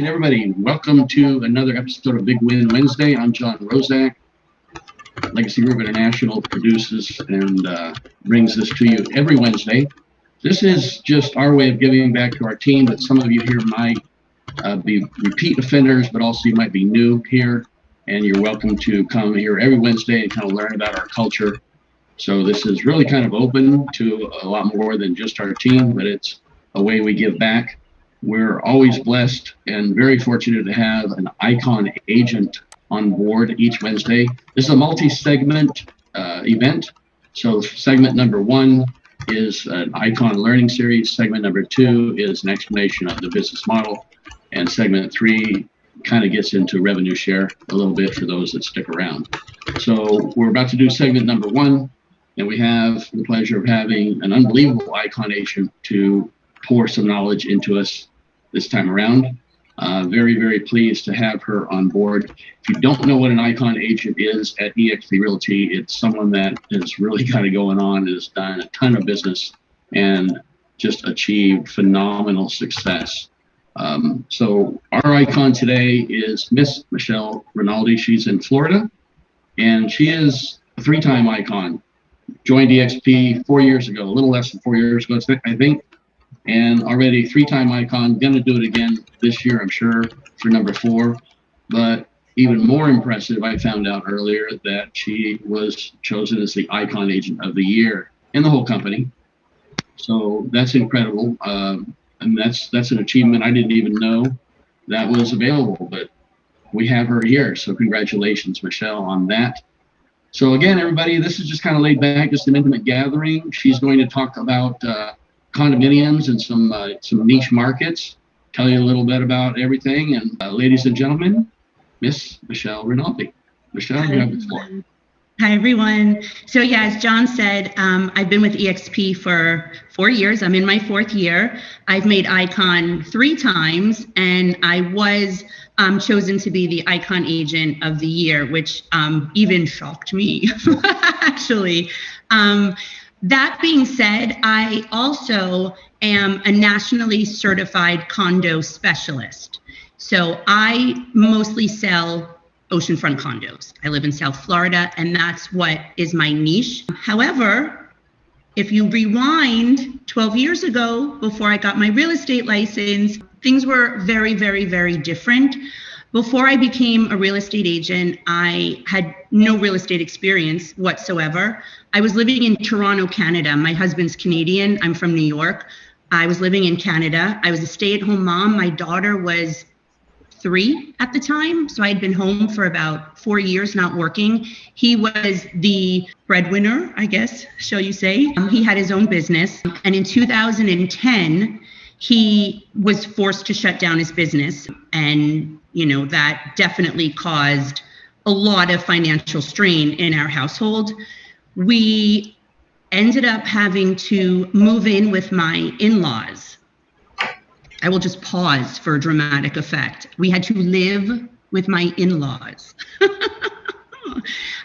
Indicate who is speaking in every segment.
Speaker 1: right, everybody, welcome to another episode of Big Win Wednesday. I'm John Rozak. Legacy Group International produces and brings this to you every Wednesday. This is just our way of giving back to our team, but some of you here might be repeat offenders, but also you might be new here, and you're welcome to come here every Wednesday and kind of learn about our culture. So this is really kind of open to a lot more than just our team, but it's a way we give back. We're always blessed and very fortunate to have an Icon agent on board each Wednesday. This is a multi-segment event. So segment number 1 is an Icon learning series. Segment number 2 is an explanation of the business model. And segment 3 kind of gets into revenue share a little bit for those that stick around. So we're about to do segment number 1, and we have the pleasure of having an unbelievable Icon agent to pour some knowledge into us this time around. Very, very pleased to have her on board. If you don't know what an Icon agent is at eXp Realty, it's someone that has really got it going on, has done a ton of business, and just achieved phenomenal success. So our Icon today is Miss Michelle Rinaldi. She's in Florida, and she is a 3-time Icon. Joined eXp 4 years ago, a little less than 4 years ago, I think. And already 3-time Icon, gonna do it again this year, I'm sure, for number 4. But even more impressive, I found out earlier that she was chosen as the Icon Agent of the Year in the whole company. So that's incredible. And that's an achievement I didn't even know that was available, but we have her here. So congratulations, Michelle, on that. So again, everybody, this is just kind of laid back, just an intimate gathering. She's going to talk about condominiums and some niche markets, tell you a little bit about everything. And ladies and gentlemen, Miss Michelle Rinaldi. Michelle, you have the floor.
Speaker 2: Hi, everyone. So yeah, as John said, I've been with eXp for 4 years. I'm in my 4th year. I've made Icon 3 times, and I was chosen to be the Icon Agent of the Year, which even shocked me, actually. That being said, I also am a nationally certified condo specialist. So I mostly sell oceanfront condos. I live in South Florida, and that's what is my niche. However, if you rewind 12 years ago, before I got my real estate license, things were very, very, very different. Before I became a real estate agent, I had no real estate experience whatsoever. I was living in Toronto, Canada. My husband's Canadian. I'm from New York. I was living in Canada. I was a stay-at-home mom. My daughter was 3 at the time. So I had been home for about 4 years, not working. He was the breadwinner, I guess, shall you say. He had his own business. And in 2010, he was forced to shut down his business. And, you know, that definitely caused a lot of financial strain in our household. We ended up having to move in with my in-laws. I will just pause for a dramatic effect. We had to live with my in-laws.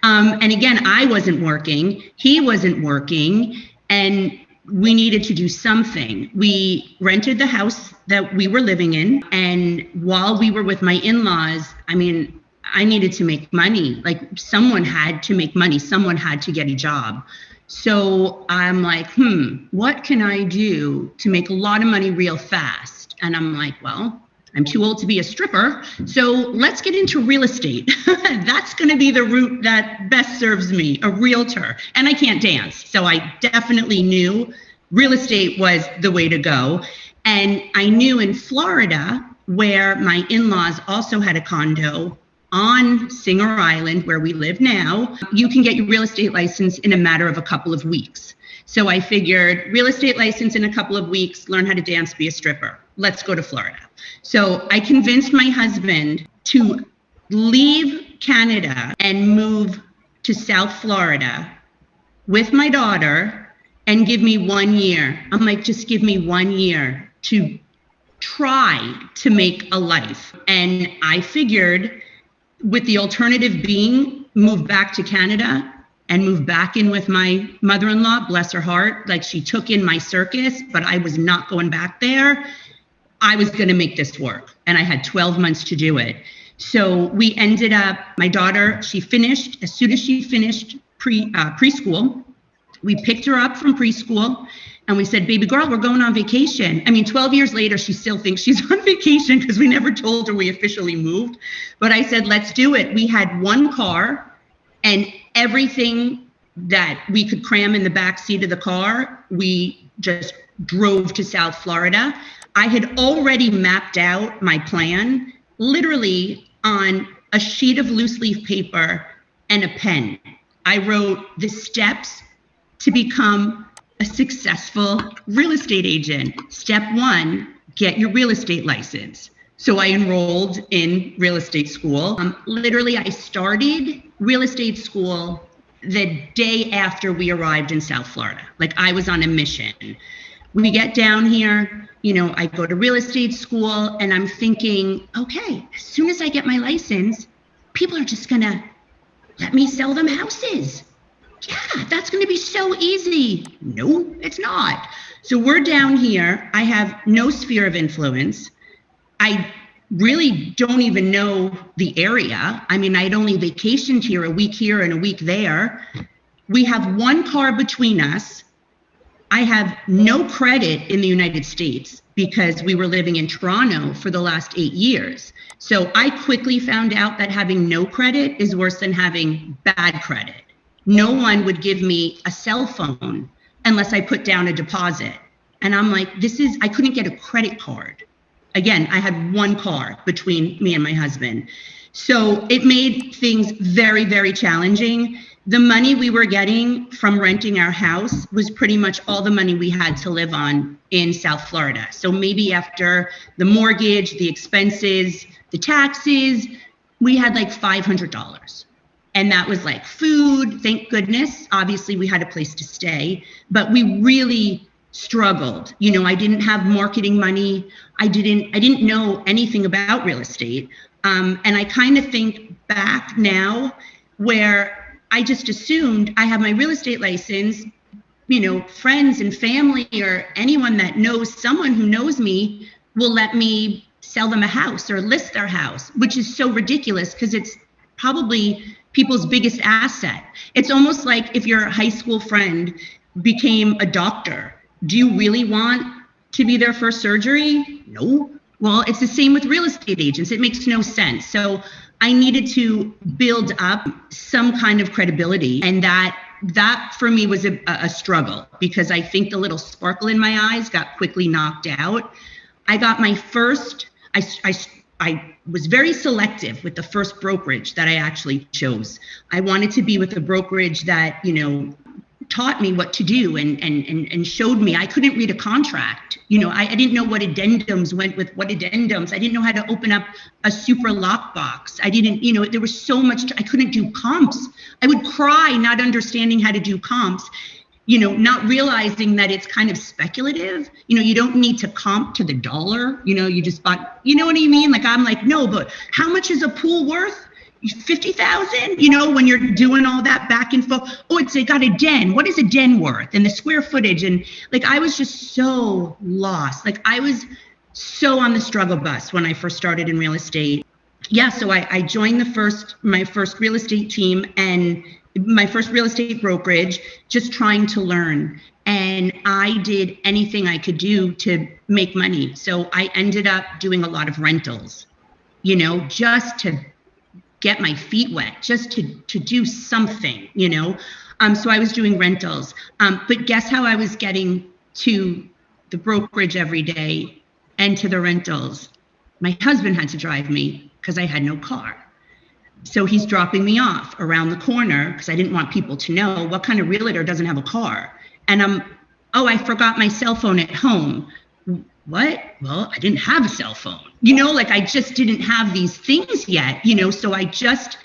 Speaker 2: And again, I wasn't working, he wasn't working, and we needed to do something. We rented the house that we were living in, and while we were with my in-laws, I mean, I needed to make money. Like, someone had to make money, someone had to get a job. So I'm like, what can I do to make a lot of money real fast? And I'm like, well, I'm too old to be a stripper, so let's get into real estate. That's going to be the route that best serves me, a realtor. And I can't dance, so I definitely knew real estate was the way to go. And I knew in Florida, where my in-laws also had a condo on Singer Island, where we live now, you can get your real estate license in a matter of a couple of weeks. So I figured, real estate license in a couple of weeks, learn how to dance, be a stripper. Let's go to Florida. So I convinced my husband to leave Canada and move to South Florida with my daughter and give me 1 year. I'm like, just give me 1 year to try to make a life. And I figured, with the alternative being move back to Canada and move back in with my mother-in-law, bless her heart, like, she took in my circus, but I was not going back there. I was going to make this work, and I had 12 months to do it. So we ended up, my daughter, she finished, as soon as she finished preschool, we picked her up from preschool and we said, baby girl, we're going on vacation. I mean, 12 years later, she still thinks she's on vacation because we never told her we officially moved. But I said, let's do it. We had one car and everything that we could cram in the back seat of the car, we just drove to South Florida. I had already mapped out my plan, literally on a sheet of loose leaf paper and a pen. I wrote the steps to become a successful real estate agent. Step 1, get your real estate license. So I enrolled in real estate school. Literally, I started real estate school the day after we arrived in South Florida. Like, I was on a mission. We get down here, you know, I go to real estate school and I'm thinking, okay, as soon as I get my license, people are just gonna let me sell them houses. Yeah, that's gonna be so easy. No, it's not. So we're down here. I have no sphere of influence. I really don't even know the area. I mean, I'd only vacationed here, a week here and a week there. We have one car between us. I have no credit in the United States because we were living in Toronto for the last 8 years. So I quickly found out that having no credit is worse than having bad credit. No one would give me a cell phone unless I put down a deposit. And I'm like, I couldn't get a credit card. Again, I had one car between me and my husband. So it made things very, very challenging. The money we were getting from renting our house was pretty much all the money we had to live on in South Florida. So maybe after the mortgage, the expenses, the taxes, we had like $500. And that was like food, thank goodness. Obviously, we had a place to stay, but we really struggled. You know, I didn't have marketing money. I didn't know anything about real estate. And I kind of think back now where I just assumed I have my real estate license, you know, friends and family or anyone that knows someone who knows me will let me sell them a house or list their house, which is so ridiculous because it's probably people's biggest asset. It's almost like if your high school friend became a doctor, do you really want to be their first surgery? No. Well, it's the same with real estate agents. It makes no sense. So I needed to build up some kind of credibility. And that for me was a struggle because I think the little sparkle in my eyes got quickly knocked out. I got my first, I was very selective with the first brokerage that I actually chose. I wanted to be with a brokerage that, you know, taught me what to do and showed me. I couldn't read a contract. You know, I didn't know what addendums went with what addendums. I didn't know how to open up a super lockbox. I didn't, you know, there was so much, I couldn't do comps. I would cry not understanding how to do comps, you know, not realizing that it's kind of speculative. You know, you don't need to comp to the dollar, you know, you just bought, you know what I mean? Like, I'm like, no, but how much is a pool worth? 50,000, you know, when you're doing all that back and forth. Oh, it's got a den. What is a den worth? And the square footage. And like, I was just so lost. Like, I was so on the struggle bus when I first started in real estate. Yeah, so I joined my first real estate team and my first real estate brokerage, just trying to learn. And I did anything I could do to make money. So I ended up doing a lot of rentals, you know, just to get my feet wet, just to do something, you know. So I was doing rentals. But guess how I was getting to the brokerage every day and to the rentals? My husband had to drive me because I had no car. So he's dropping me off around the corner because I didn't want people to know what kind of realtor doesn't have a car. And I forgot my cell phone at home. What? Well, I didn't have a cell phone, you know, like I just didn't have these things yet, you know, so I just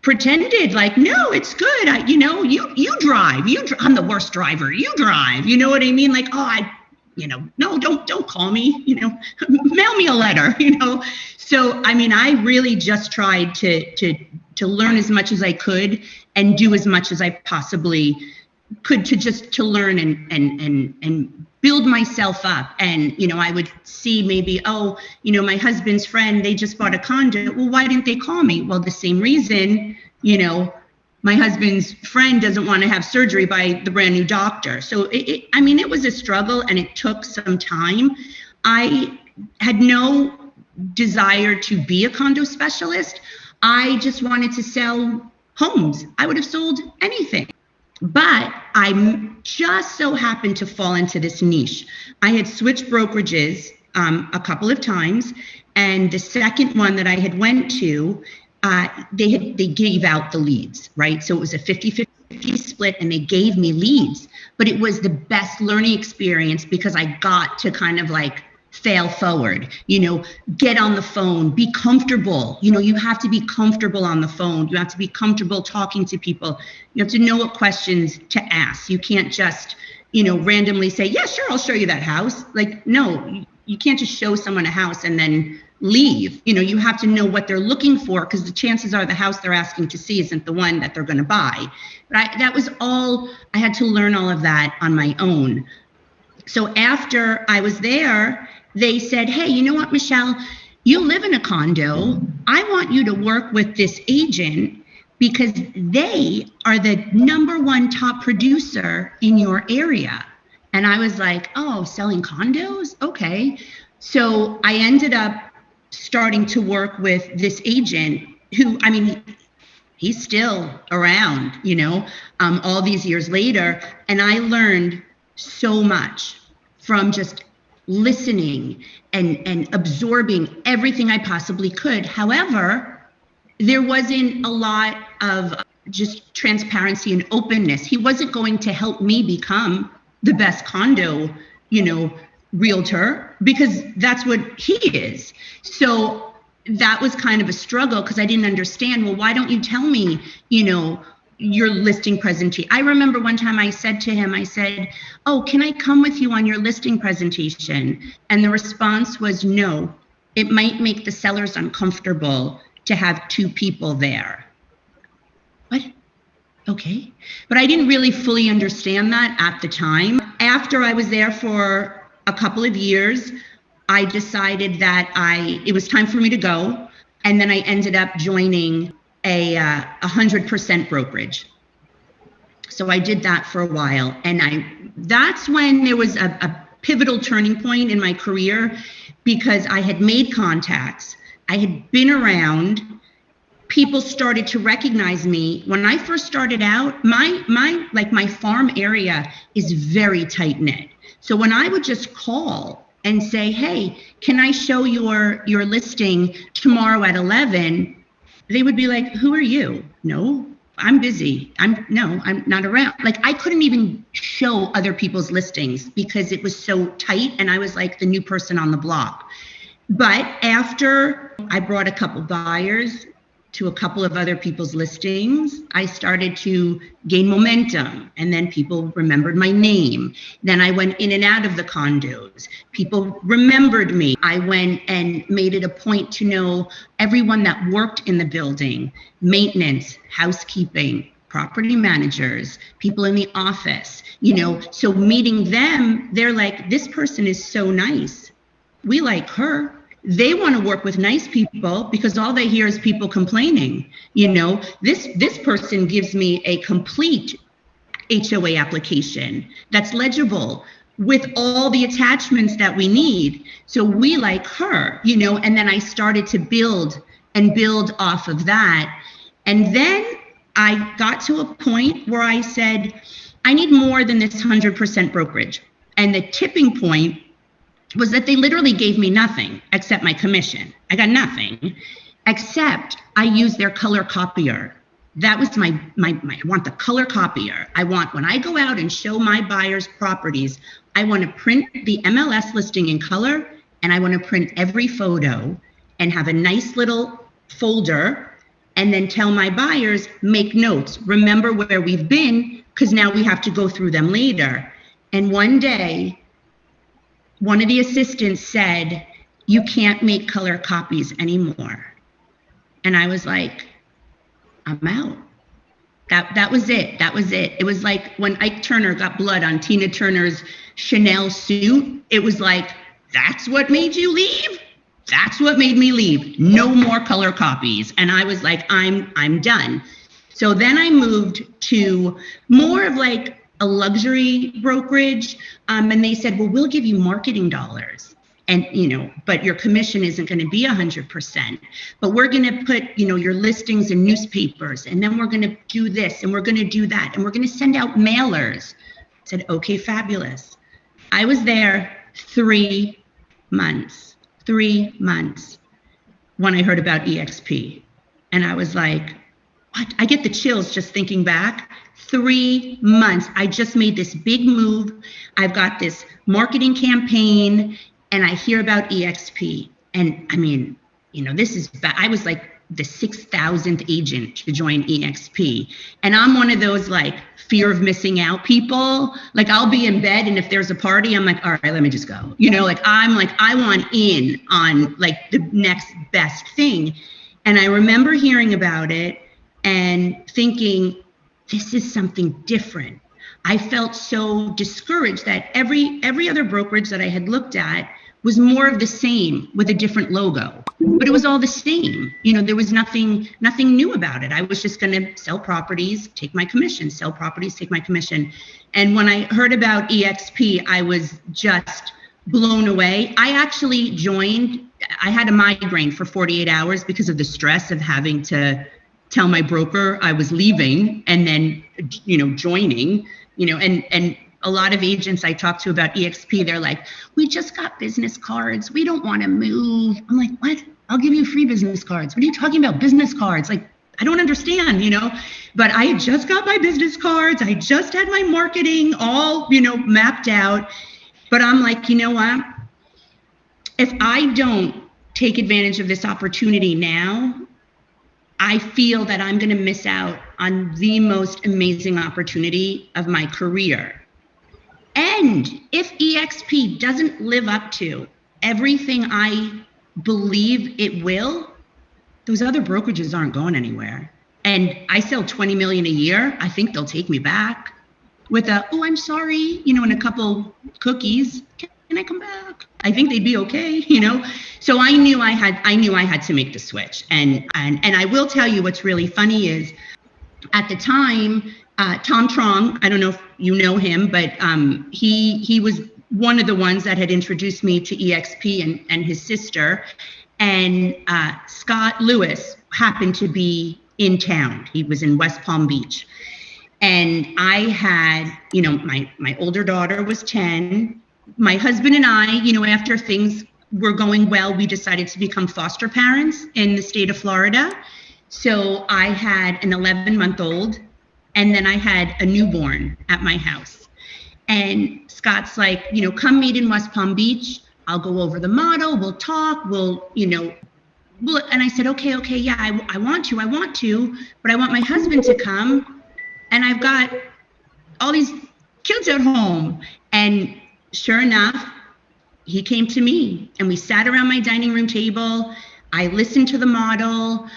Speaker 2: pretended like, no, it's good. You know, you drive, I'm the worst driver. You drive, you know what I mean? Like, oh, no, don't call me, you know, mail me a letter, you know? So, I mean, I really just tried to learn as much as I could and do as much as I possibly could to learn and build myself up. And, I would see maybe, oh, my husband's friend, they just bought a condo. Well, why didn't they call me? Well, the same reason, my husband's friend doesn't want to have surgery by the brand new doctor. So it was a struggle, and it took some time. I had no desire to be a condo specialist. I just wanted to sell homes. I would have sold anything. But I just so happened to fall into this niche. I had switched brokerages a couple of times, and the second one that I had went to, they gave out the leads, right? So it was a 50-50 split, and they gave me leads. But it was the best learning experience because I got to kind of like fail forward, get on the phone, be comfortable. You have to be comfortable on the phone. You have to be comfortable talking to people. You have to know what questions to ask. You can't just, randomly say, yeah, sure, I'll show you that house. Like, no, you can't just show someone a house and then leave. You have to know what they're looking for, because the chances are the house they're asking to see isn't the one that they're going to buy. But that was all, I had to learn all of that on my own. So after I was there, they said, hey, you know what, Michelle, you live in a condo. I want you to work with this agent because they are the #1 top producer in your area. And I was like, oh, selling condos? Okay. So I ended up starting to work with this agent who, he's still around, all these years later. And I learned so much from just listening and absorbing everything I possibly could. However, there wasn't a lot of just transparency and openness. He wasn't going to help me become the best condo, realtor, because that's what he is. So that was kind of a struggle because I didn't understand, well, why don't you tell me, your listing presentation? I remember one time I said to him, I said, oh, can I come with you on your listing presentation? And the response was no. It might make the sellers uncomfortable to have 2 people there. What? Okay. But I didn't really fully understand that at the time. After I was there for a couple of years, I decided that it was time for me to go. And then I ended up joining a 100% brokerage. So I did that for a while. And that's when there was a pivotal turning point in my career, because I had made contacts. I had been around. People started to recognize me. When I first started out, my farm area is very tight knit. So when I would just call and say, hey, can I show your listing tomorrow at 11? They would be like, who are you? No, I'm busy. I'm not around. Like, I couldn't even show other people's listings because it was so tight, and I was like the new person on the block. But after I brought a couple buyers to a couple of other people's listings, I started to gain momentum, and then people remembered my name. Then I went in and out of the condos. People remembered me. I went and made it a point to know everyone that worked in the building: maintenance, housekeeping, property managers, people in the office, so meeting them, they're like, this person is so nice. We like her. They want to work with nice people because all they hear is people complaining. This person gives me a complete HOA application that's legible with all the attachments that we need. So we like her, and then I started to build off of that. And then I got to a point where I said, I need more than this 100% brokerage. And the tipping point was that they literally gave me nothing except my commission. I got nothing except I used their color copier. That was my I want the color copier. I want, when I go out and show my buyers properties, I want to print the MLS listing in color, and I want to print every photo and have a nice little folder, and then tell my buyers, make notes. Remember where we've been, because now we have to go through them later. And one day, one of the assistants said, you can't make color copies anymore. And I was like, I'm out. That was it. That was it. It was like when Ike Turner got blood on Tina Turner's Chanel suit. It was like, that's what made you leave? That's what made me leave. No more color copies. And I was like, I'm done. So then I moved to more of like a luxury brokerage. And they said, well, we'll give you marketing dollars. And, but your commission isn't going to be 100%, but we're going to put, your listings in newspapers, and then we're going to do this, and we're going to do that, and we're going to send out mailers. I said, okay, fabulous. I was there 3 months when I heard about EXP. And I was like, what? I get the chills just thinking back. 3 months. I just made this big move. I've got this marketing campaign. And I hear about EXP, and I mean, this is bad. I was like the 6,000th agent to join EXP, and I'm one of those like fear of missing out people. Like I'll be in bed, and if there's a party, I'm like, all right, let me just go. I'm like, I want in on like the next best thing. And I remember hearing about it and thinking, this is something different. I felt so discouraged that every other brokerage that I had looked at was more of the same with a different logo, but it was all the same. There was nothing new about it. I was just going to sell properties, take my commission, sell properties, take my commission. And when I heard about EXP, I was just blown away. I actually joined. I had a migraine for 48 hours because of the stress of having to tell my broker I was leaving and then, joining. And a lot of agents I talk to about EXP, they're like, we just got business cards. We don't want to move. I'm like, what? I'll give you free business cards. What are you talking about, business cards? Like, I don't understand, but I had just got my business cards. I just had my marketing all, mapped out. But I'm like, you know what? If I don't take advantage of this opportunity now, I feel that I'm going to miss out on the most amazing opportunity of my career. And if EXP doesn't live up to everything I believe it will, those other brokerages aren't going anywhere. And I sell 20 million a year. I think they'll take me back with I'm sorry, and a couple cookies. Can I come back? I think they'd be okay, So I knew I had to make the switch. And I will tell you what's really funny is at the time, Tom Trong, I don't know if you know him, but he was one of the ones that had introduced me to EXP and his sister. And Scott Lewis happened to be in town. He was in West Palm Beach. And I had, my older daughter was 10. My husband and I, after things were going well, we decided to become foster parents in the state of Florida. So I had an 11-month-old, and then I had a newborn at my house. And Scott's like, come meet in West Palm Beach. I'll go over the model. We'll talk. And I said, okay, yeah, I want to, but I want my husband to come. And I've got all these kids at home. And sure enough, he came to me, and we sat around my dining room table. I listened to the model,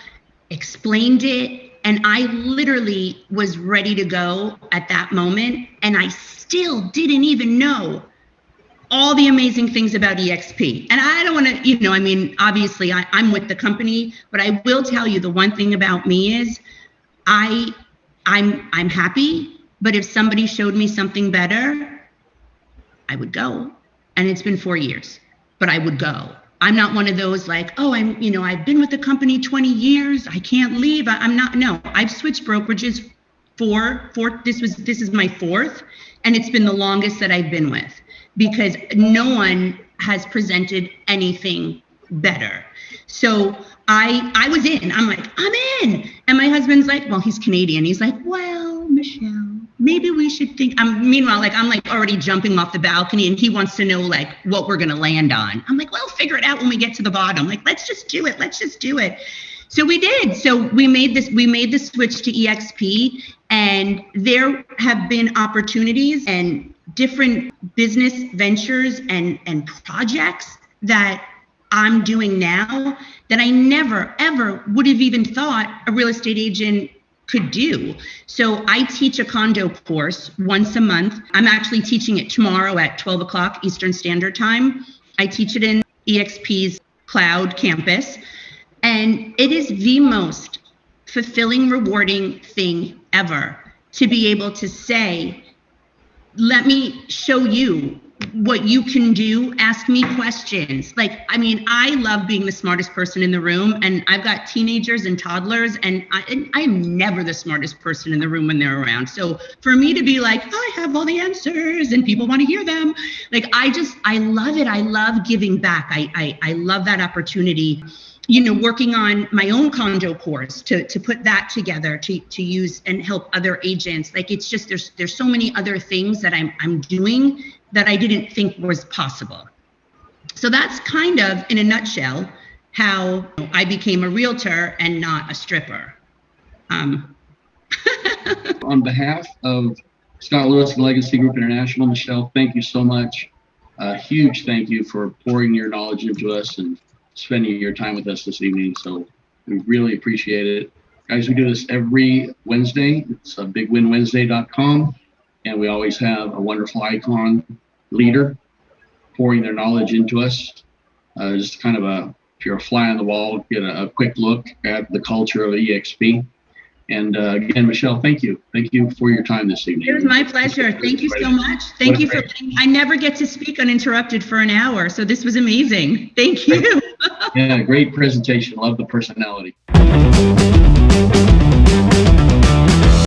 Speaker 2: explained it, and I literally was ready to go at that moment. And I still didn't even know all the amazing things about EXP. And I don't want to, obviously I'm with the company, but I will tell you the one thing about me is I'm happy, but if somebody showed me something better, I would go. And it's been 4 years, but I would go. I'm not one of those like, I've been with the company 20 years. I can't leave. I'm not. No, I've switched brokerages this is my fourth, and it's been the longest that I've been with because no one has presented anything better. So I was in. I'm like, I'm in. And my husband's like, well, he's Canadian. He's like, well, Michelle, maybe we should think. Meanwhile, I'm already jumping off the balcony, and he wants to know like what we're gonna land on. I'm like, well, figure it out when we get to the bottom. Like, let's just do it. So we did. So we made the switch to EXP, and there have been opportunities and different business ventures and projects that I'm doing now that I never, ever would have even thought a real estate agent could do. So I teach a condo course once a month. I'm actually teaching it tomorrow at 12 o'clock Eastern Standard Time. I teach it in EXP's cloud campus. And it is the most fulfilling, rewarding thing ever to be able to say, let me show you what you can do. Ask me questions. Like, I mean, I love being the smartest person in the room, and I've got teenagers and toddlers, and I'm never the smartest person in the room when they're around. So for me to be like, I have all the answers and people want to hear them. Like, I love it. I love giving back. I love that opportunity. You know, working on my own condo course to put that together to use and help other agents. Like, it's just, there's so many other things that I'm doing that I didn't think was possible. So that's kind of, in a nutshell, how I became a realtor and not a stripper.
Speaker 1: On behalf of Scott Lewis and Legacy Group International, Michelle, thank you so much. A huge thank you for pouring your knowledge into us and spending your time with us this evening. So we really appreciate it. Guys, we do this every Wednesday. It's bigwinwednesday.com. And we always have a wonderful icon leader pouring their knowledge into us. Just kind of if you're a fly on the wall, get a quick look at the culture of EXP. And again, Michelle, thank you. Thank you for your time this evening.
Speaker 2: It was my pleasure. Thank you so much. Thank you for, I never get to speak uninterrupted for an hour. So this was amazing. Thank you.
Speaker 1: Yeah, great presentation. Love the personality.